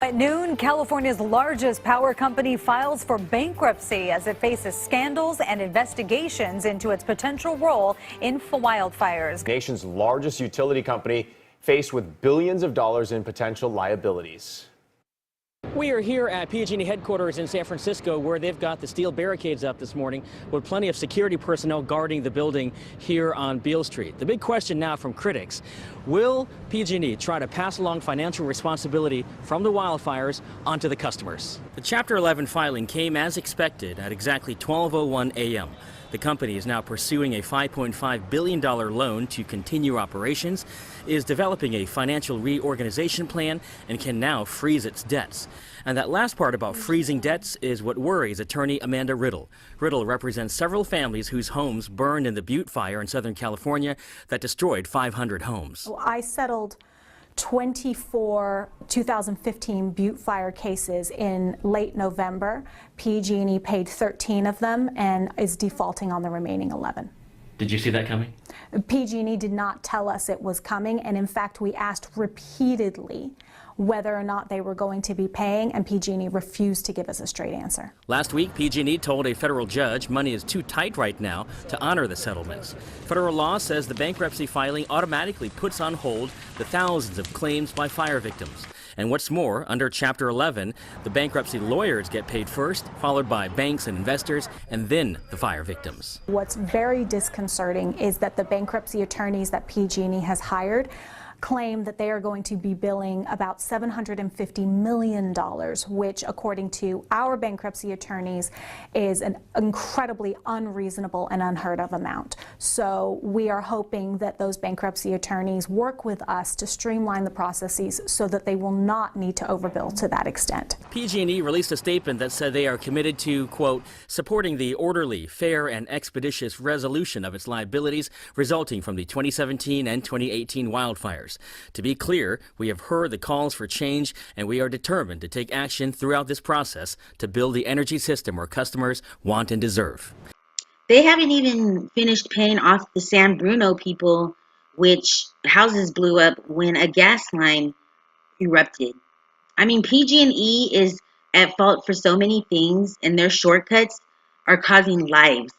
At noon, California's largest power company files for bankruptcy as it faces scandals and investigations into its potential role in wildfires. Nation's largest utility company faced with billions of dollars in potential liabilities. We are here at PG&E headquarters in San Francisco, where they've got the steel barricades up this morning with plenty of security personnel guarding the building here on Beale Street. The big question now from critics: will PG&E try to pass along financial responsibility from the wildfires onto the customers? The Chapter 11 filing came as expected at exactly 12:01 a.m. The company is now pursuing a $5.5 billion loan to continue operations, is developing a financial reorganization plan, and can now freeze its debts. And that last part about freezing debts is what worries attorney Amanda Riddle. Riddle represents several families whose homes burned in the Butte fire in Southern California that destroyed 500 homes. I settled 24 2015 Butte fire cases in late November. PG&E paid 13 of them and is defaulting on the remaining 11. Did you see that coming? PG&E did not tell us it was coming, and in fact we asked repeatedly whether or not they were going to be paying, and PG&E refused to give us a straight answer. Last week, PG&E told a federal judge money is too tight right now to honor the settlements. Federal law says the bankruptcy filing automatically puts on hold the thousands of claims by fire victims. And what's more, under Chapter 11, the bankruptcy lawyers get paid first, followed by banks and investors, and then the fire victims. What's very disconcerting is that the bankruptcy attorneys that PG&E has hired claim that they are going to be billing about $750 million, which, according to our bankruptcy attorneys, is an incredibly unreasonable and unheard of amount. So we are hoping that those bankruptcy attorneys work with us to streamline the processes so that they will not need to overbill to that extent. PG&E released a statement that said they are committed to, quote, supporting the orderly, fair, and expeditious resolution of its liabilities resulting from the 2017 and 2018 wildfires. To be clear, we have heard the calls for change, and we are determined to take action throughout this process to build the energy system our customers want and deserve. They haven't even finished paying off the San Bruno people, which houses blew up when a gas line erupted. I mean, PG&E is at fault for so many things, and their shortcuts are causing lives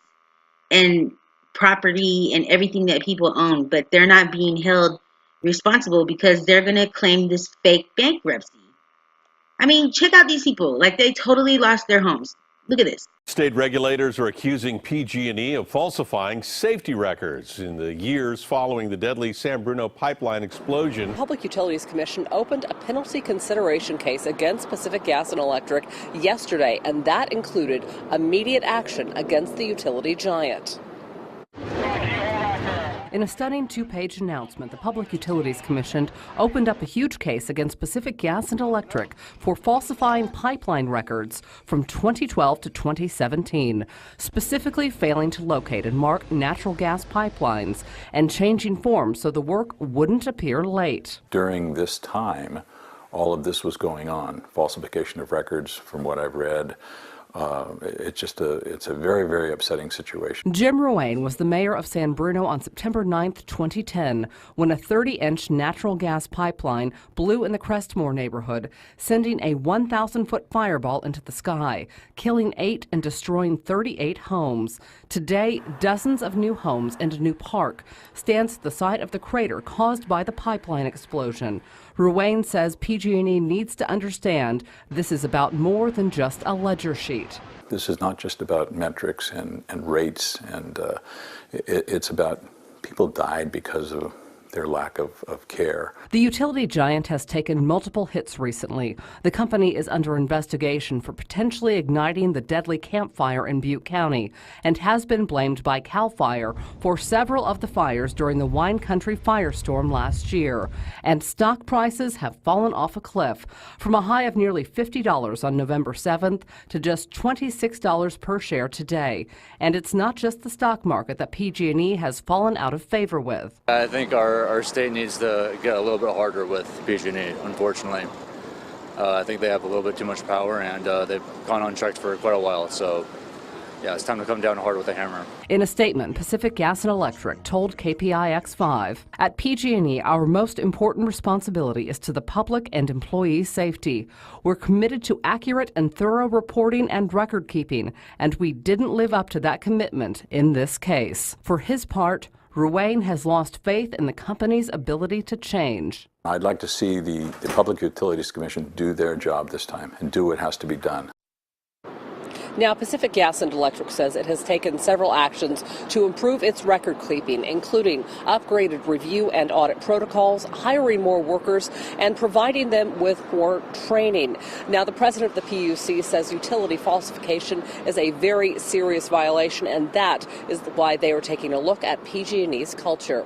and property and everything that people own, but they're not being held responsible because they're going to claim this fake bankruptcy. I mean, check out these people. Like, they totally lost their homes. Look at this. State regulators are accusing PG&E of falsifying safety records in the years following the deadly San Bruno pipeline explosion. The Public Utilities Commission opened a penalty consideration case against Pacific Gas and Electric yesterday, and that included immediate action against the utility giant. In a stunning two-page announcement, the Public Utilities Commission opened up a huge case against Pacific Gas and Electric for falsifying pipeline records from 2012 to 2017, specifically failing to locate and mark natural gas pipelines and changing forms so the work wouldn't appear late. During this time, all of this was going on. Falsification of records, from what I've read. It's a very, very upsetting situation. Jim Ruane was the mayor of San Bruno on September 9th, 2010, when a 30-inch natural gas pipeline blew in the Crestmore neighborhood, sending a 1,000-foot fireball into the sky, killing 8 and destroying 38 homes. Today, dozens of new homes and a new park stands at the site of the crater caused by the pipeline explosion. Ruane says PG&E needs to understand this is about more than just a ledger sheet. This is not just about metrics and rates, and it's about people died because of their lack of care. The utility giant has taken multiple hits recently. The company is under investigation for potentially igniting the deadly Camp Fire in Butte County and has been blamed by CAL FIRE for several of the fires during the Wine Country firestorm last year. And stock prices have fallen off a cliff from a high of nearly $50 on November 7th to just $26 per share today. And it's not just the stock market that PG&E has fallen out of favor with. I think our state needs to get a little bit harder with PG&E, unfortunately. I think they have a little bit too much power, and they've gone unchecked for quite a while. So yeah, it's time to come down hard with a hammer. In a statement, Pacific Gas and Electric told KPIX5, at PG&E, our most important responsibility is to the public and employee safety. We're committed to accurate and thorough reporting and record keeping, and we didn't live up to that commitment in this case. For his part, Ruane has lost faith in the company's ability to change. I'd like to see the Public Utilities Commission do their job this time and do what has to be done. Now, Pacific Gas and Electric says it has taken several actions to improve its record keeping, including upgraded review and audit protocols, hiring more workers, and providing them with more training. Now, the president of the PUC says utility falsification is a very serious violation, and that is why they are taking a look at PG&E's culture.